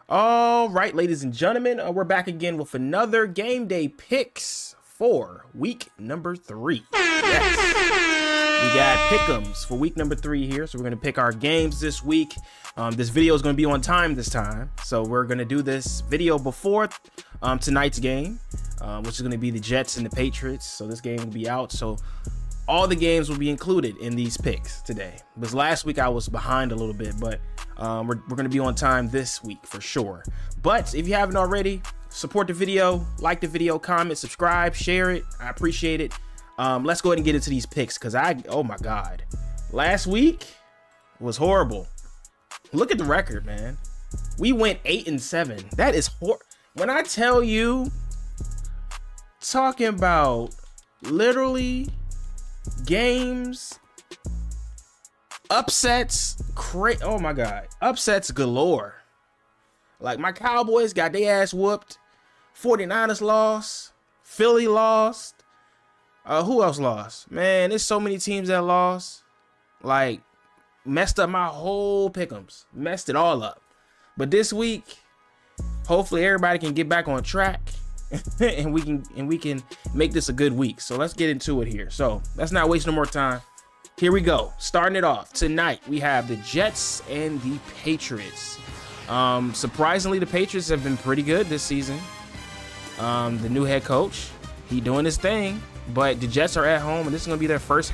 All right, ladies and gentlemen, we're back again with another game day picks for week number 3. Yes. We got pick'ems for week number 3 here, so we're gonna pick our games this week. This video is gonna be on time this time, so we're gonna do this video before tonight's game, which is gonna be the Jets and the Patriots. So this game will be out, so all the games will be included in these picks today. Because last week I was behind a little bit, but we're going to be on time this week for sure. But if you haven't already, support the video, like the video, comment, subscribe, share it. I appreciate it. Let's go ahead and get into these picks because oh my God, last week was horrible. Look at the record, man. We went 8-7. That is when I tell you, talking about literally games, upsets, oh my God, upsets galore. Like my Cowboys got their ass whooped, 49ers lost, Philly lost, who else lost? Man, there's so many teams that lost. Like, messed up my whole pick'ems, messed it all up. But this week, hopefully everybody can get back on track. and we can make this a good week. So let's get into it here. So let's not waste no more time. Here we go. Starting it off tonight, we have the Jets and the Patriots. Surprisingly, the Patriots have been pretty good this season. The new head coach, he doing his thing, but the Jets are at home, and this is gonna be their first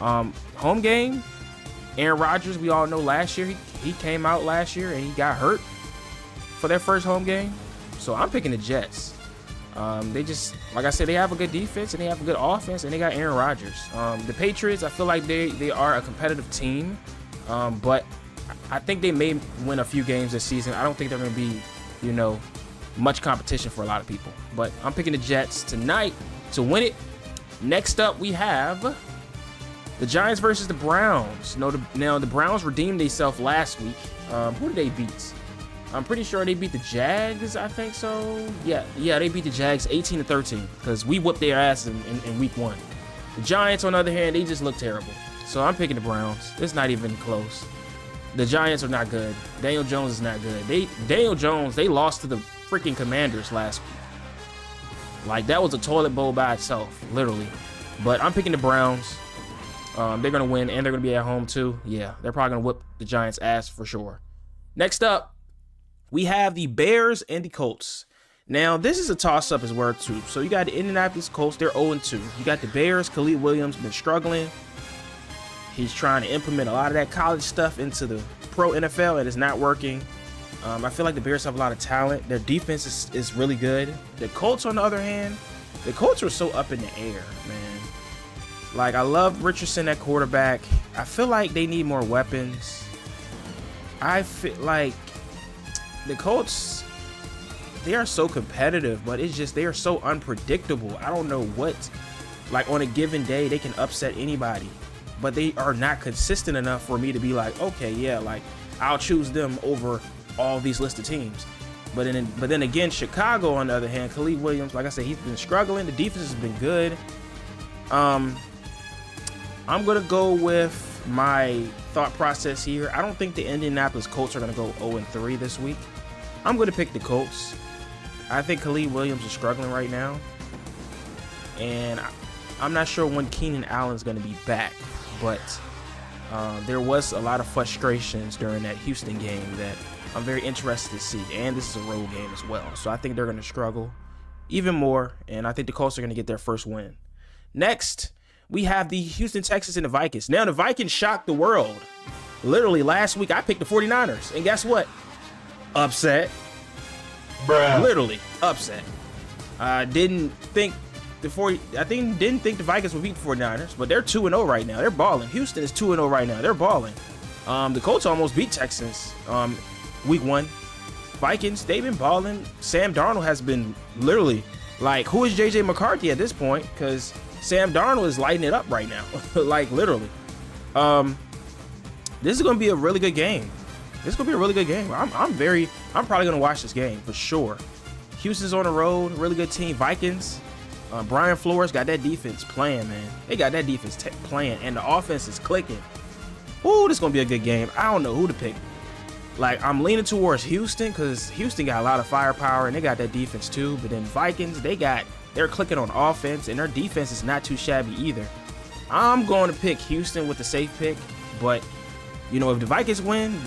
home game. Aaron Rodgers, we all know last year he came out last year and he got hurt for their first home game. So I'm picking the Jets. They just, like I said, they have a good defense and they have a good offense, and they got Aaron Rodgers. The Patriots, I feel like they are a competitive team, but I think they may win a few games this season. I don't think they're going to be, you know, much competition for a lot of people. But I'm picking the Jets tonight to win it. Next up, we have the Giants versus the Browns. Now the Browns redeemed themselves last week. Who did they beat? I'm pretty sure they beat the Jags, I think so. Yeah, they beat the Jags 18-13 because we whooped their ass in week 1. The Giants, on the other hand, they just look terrible. So I'm picking the Browns. It's not even close. The Giants are not good. Daniel Jones is not good. Daniel Jones, they lost to the freaking Commanders last week. Like, that was a toilet bowl by itself, literally. But I'm picking the Browns. They're going to win, and they're going to be at home too. Yeah, they're probably going to whip the Giants' ass for sure. Next up, we have the Bears and the Colts. Now, this is a toss-up as well, too. So you got the Indianapolis Colts. They're 0-2. You got the Bears. Khalil Williams been struggling. He's trying to implement a lot of that college stuff into the pro NFL, and it's not working. I feel like the Bears have a lot of talent. Their defense is really good. The Colts, on the other hand, the Colts are so up in the air, man. Like, I love Richardson at quarterback. I feel like they need more weapons. I feel like the Colts, they are so competitive, but it's just they are so unpredictable. I don't know what, like, on a given day they can upset anybody, but they are not consistent enough for me to be like, okay, yeah, like, I'll choose them over all these listed teams. But then again, Chicago, on the other hand, Khalil Williams, like I said, he's been struggling. The defense has been good. I'm gonna go with my thought process here. I don't think the Indianapolis Colts are gonna go 0-3 this week. I'm going to pick the Colts. I think Khalil Williams is struggling right now. And I'm not sure when Keenan Allen's going to be back. But there was a lot of frustrations during that Houston game that I'm very interested to see. And this is a road game as well. So I think they're going to struggle even more. And I think the Colts are going to get their first win. Next, we have the Houston Texans and the Vikings. Now, the Vikings shocked the world. Literally, last week, I picked the 49ers. And guess what? Upset. Bruh. Literally upset. I didn't think the Vikings would beat the 49ers, but they're 2-0 right now. They're balling. Houston is 2-0 right now. They're balling. The Colts almost beat Texans week 1. Vikings, they've been balling. Sam Darnold has been literally, like, who is JJ McCarthy at this point? Because Sam Darnold is lighting it up right now. Like, literally. This is going to be a really good game. This is going to be a really good game. I'm probably going to watch this game for sure. Houston's on the road. Really good team. Vikings. Brian Flores got that defense playing, man. They got that defense playing, and the offense is clicking. Ooh, this is going to be a good game. I don't know who to pick. Like, I'm leaning towards Houston because Houston got a lot of firepower and they got that defense too. But then Vikings, they're clicking on offense and their defense is not too shabby either. I'm going to pick Houston with the safe pick, but you know, if the Vikings win,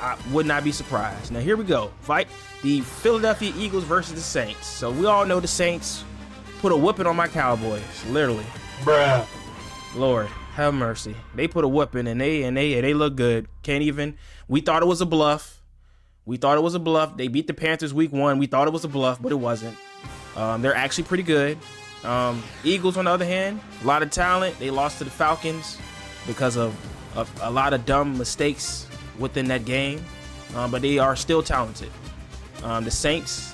I would not be surprised. Now here we go. Fight the Philadelphia Eagles versus the Saints. So we all know the Saints put a whooping on my Cowboys, literally. Bruh. Lord, have mercy. They put a whooping and they look good. Can't even. We thought it was a bluff. They beat the Panthers week 1. We thought it was a bluff, but it wasn't. They're actually pretty good. Eagles, on the other hand, a lot of talent. They lost to the Falcons because of a lot of dumb mistakes within that game, but they are still talented. The Saints,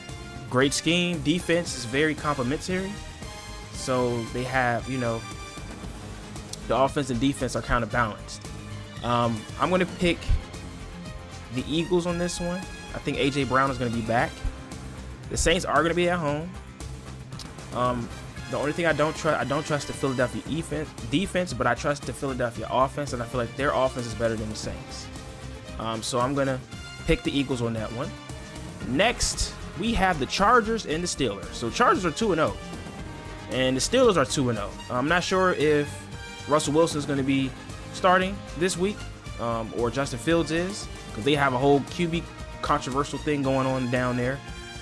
great scheme. Defense is very complimentary. So they have, you know, the offense and defense are kind of balanced. I'm going to pick the Eagles on this one. I think A.J. Brown is going to be back. The Saints are going to be at home. The only thing I don't trust the Philadelphia defense, but I trust the Philadelphia offense, and I feel like their offense is better than the Saints. So I'm going to pick the Eagles on that one. Next, we have the Chargers and the Steelers. So Chargers are 2-0, and the Steelers are 2-0. I'm not sure if Russell Wilson is going to be starting this week, or Justin Fields is, because they have a whole QB controversial thing going on down there.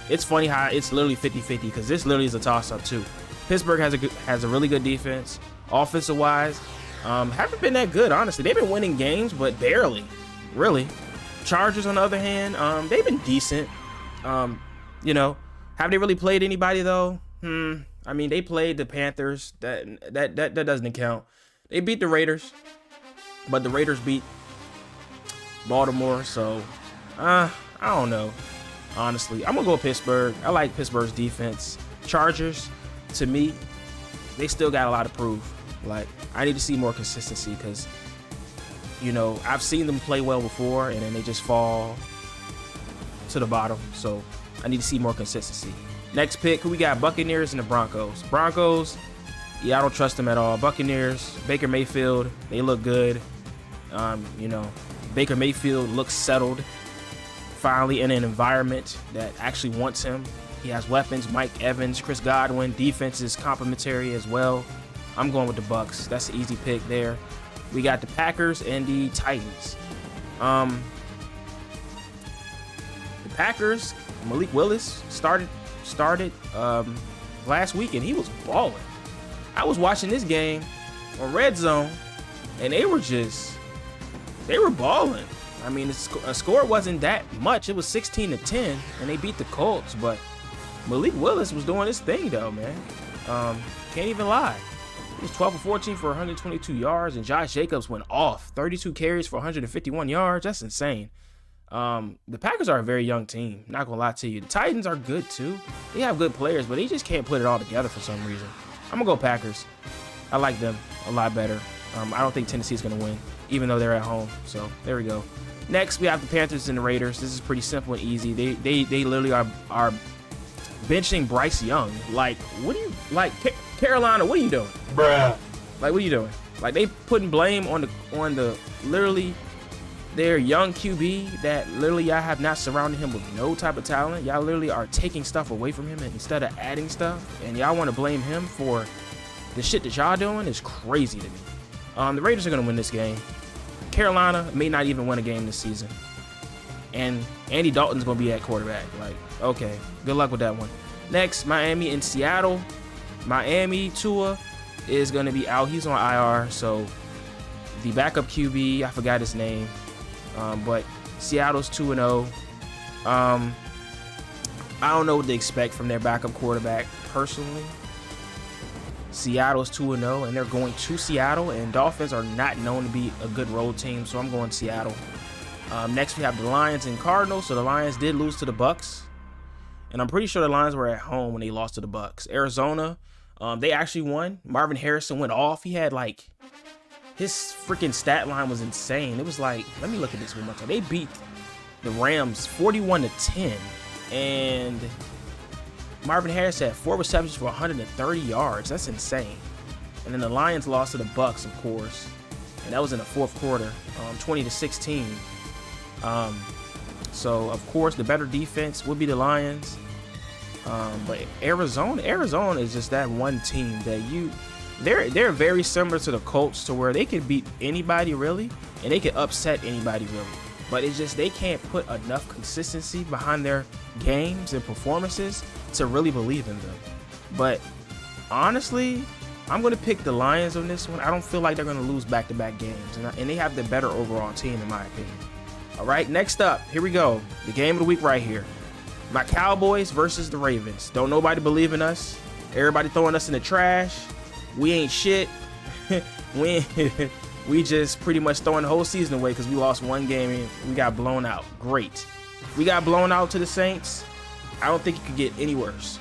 It's funny how it's literally 50-50, because this literally is a toss-up too. Pittsburgh has a really good defense, offensive wise. Haven't been that good, honestly. They've been winning games, but barely, really. Chargers, on the other hand, they've been decent. You know, have they really played anybody though? I mean, they played the Panthers. That doesn't count. They beat the Raiders, but the Raiders beat Baltimore. So, I don't know. Honestly, I'm gonna go Pittsburgh. I like Pittsburgh's defense. Chargers, to me, they still got a lot to prove. Like, I need to see more consistency because, you know, I've seen them play well before and then they just fall to the bottom. So I need to see more consistency. Next pick, who we got? Buccaneers and the Broncos. Broncos, yeah, I don't trust them at all. Buccaneers, Baker Mayfield, they look good. You know, Baker Mayfield looks settled, finally in an environment that actually wants him. He has weapons, Mike Evans, Chris Godwin. Defense is complimentary as well. I'm going with the Bucs. That's an easy pick there. We got the Packers and the Titans. The Packers, Malik Willis started last week and he was balling. I was watching this game on Red Zone and they were balling. I mean, a score wasn't that much. It was 16-10 and they beat the Colts, but Malik Willis was doing his thing though, man. Can't even lie. He was 12 for 14 for 122 yards, and Josh Jacobs went off. 32 carries for 151 yards. That's insane. The Packers are a very young team. Not gonna lie to you. The Titans are good too. They have good players, but they just can't put it all together for some reason. I'm gonna go Packers. I like them a lot better. I don't think Tennessee's gonna win, even though they're at home. So there we go. Next, we have the Panthers and the Raiders. This is pretty simple and easy. They literally are benching Bryce Young. Like, what do you like, Carolina? What are you doing, bruh? Like, what are you doing? Like, they putting blame on the literally their young QB that literally y'all have not surrounded him with no type of talent. Y'all literally are taking stuff away from him instead of adding stuff, and y'all want to blame him for the shit that y'all doing is crazy to me. The Raiders are gonna win this game. Carolina may not even win a game this season, and Andy Dalton's gonna be at quarterback. Like, okay, good luck with that one. Next, Miami and Seattle. Miami, Tua is gonna be out. He's on IR, so the backup QB, I forgot his name, but Seattle's 2-0. I don't know what to expect from their backup quarterback personally. Seattle's 2-0, and they're going to Seattle, and Dolphins are not known to be a good road team, so I'm going Seattle. Next, we have the Lions and Cardinals. So the Lions did lose to the Bucs, and I'm pretty sure the Lions were at home when they lost to the Bucs. Arizona, they actually won. Marvin Harrison went off. He had, like, his freaking stat line was insane. It was like, let me look at this one more time. They beat the Rams 41-10, and Marvin Harris had 4 receptions for 130 yards. That's insane. And then the Lions lost to the Bucs, of course, and that was in the fourth quarter, 20-16. So of course the better defense would be the Lions. But Arizona is just that one team that they're very similar to the Colts, to where they can beat anybody really, and they can upset anybody really. But it's just they can't put enough consistency behind their games and performances to really believe in them. But honestly, I'm going to pick the Lions on this one. I don't feel like they're going to lose back-to-back games, and they have the better overall team in my opinion. All right, next up, here we go. The game of the week right here. My Cowboys versus the Ravens. Don't nobody believe in us. Everybody throwing us in the trash. We ain't shit. We just pretty much throwing the whole season away because we lost one game and we got blown out. Great. We got blown out to the Saints. I don't think it could get any worse.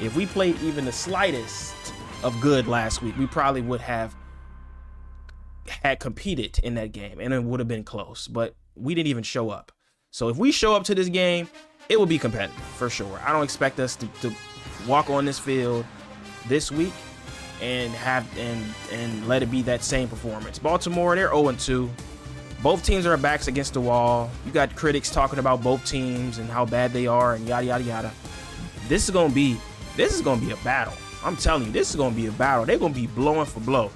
If we played even the slightest of good last week, we probably would have had competed in that game and it would have been close, but we didn't even show up. So if we show up to this game, it will be competitive for sure. I don't expect us to walk on this field this week and let it be that same performance. Baltimore, they're 0-2. Both teams are backs against the wall. You got critics talking about both teams and how bad they are and yada yada yada. This is gonna be a battle. I'm telling you, this is gonna be a battle. They're gonna be blowing for blow.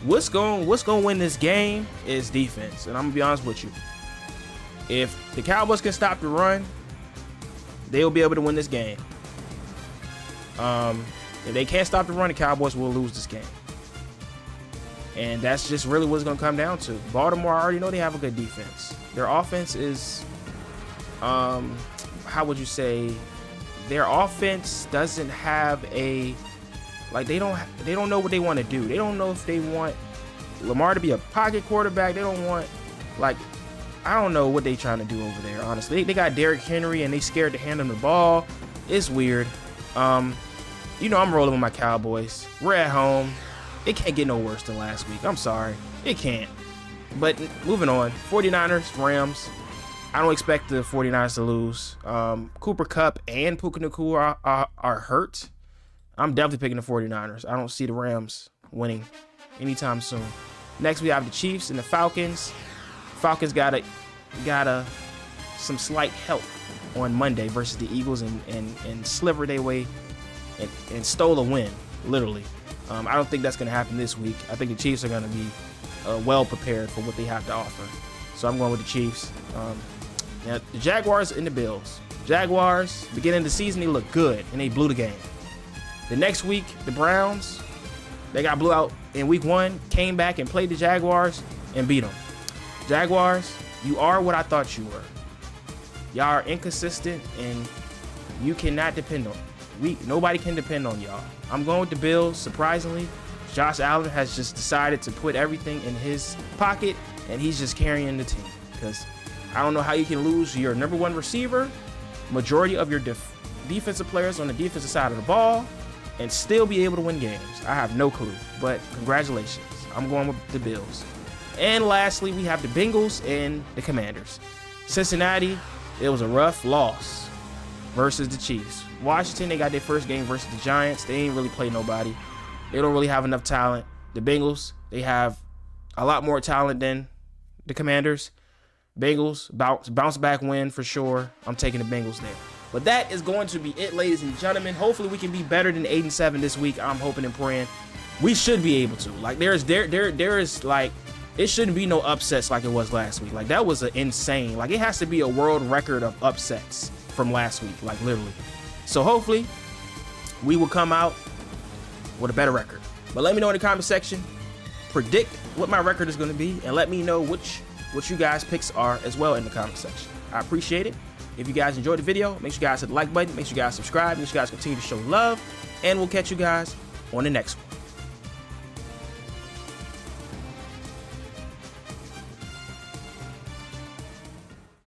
What's gonna win this game is defense, and I'm gonna be honest with you. If the Cowboys can stop the run, they'll be able to win this game. If they can't stop the run, the Cowboys will lose this game. And that's just really what it's going to come down to. Baltimore, I already know they have a good defense. Their offense is, how would you say, their offense doesn't have a, like, they don't know what they want to do. They don't know if they want Lamar to be a pocket quarterback. They don't want, like, I don't know what they trying to do over there, honestly. They got Derrick Henry and they scared to hand him the ball. It's weird. You know I'm rolling with my Cowboys. We're at home. It can't get no worse than last week. I'm sorry. It can't. But moving on. 49ers, Rams. I don't expect the 49ers to lose. Cooper Kupp and Puka Nacua are hurt. I'm definitely picking the 49ers. I don't see the Rams winning anytime soon. Next, we have the Chiefs and the Falcons. Falcons got some slight help on Monday versus the Eagles and slivered their way and stole a win, literally. I don't think that's going to happen this week. I think the Chiefs are going to be well prepared for what they have to offer. So I'm going with the Chiefs. Now, the Jaguars and the Bills. Jaguars, beginning of the season, they look good, and they blew the game. The next week, the Browns, they got blew out in week 1, came back and played the Jaguars and beat them. Jaguars, you are what I thought you were. Y'all are inconsistent, and you cannot depend on. Nobody can depend on y'all. I'm going with the Bills. Surprisingly, Josh Allen has just decided to put everything in his pocket, and he's just carrying the team. Because I don't know how you can lose your #1 receiver, majority of your defensive players on the defensive side of the ball, and still be able to win games. I have no clue, but congratulations. I'm going with the Bills. And lastly, we have the Bengals and the Commanders. Cincinnati, it was a rough loss versus the Chiefs. Washington, they got their first game versus the Giants. They ain't really play nobody. They don't really have enough talent. The Bengals, they have a lot more talent than the Commanders. Bengals, bounce back win for sure. I'm taking the Bengals there. But that is going to be it, ladies and gentlemen. Hopefully we can be better than 8-7 this week. I'm hoping and praying. We should be able to. Like there is like, it shouldn't be no upsets like it was last week. Like that was insane. Like it has to be a world record of upsets from last week, like literally. So hopefully we will come out with a better record. But let me know in the comment section, predict what my record is going to be, and let me know what you guys picks are as well in the comment section. I appreciate it. If you guys enjoyed the video, make sure you guys hit the like button, make sure you guys subscribe, make sure you guys continue to show love, and we'll catch you guys on the next one.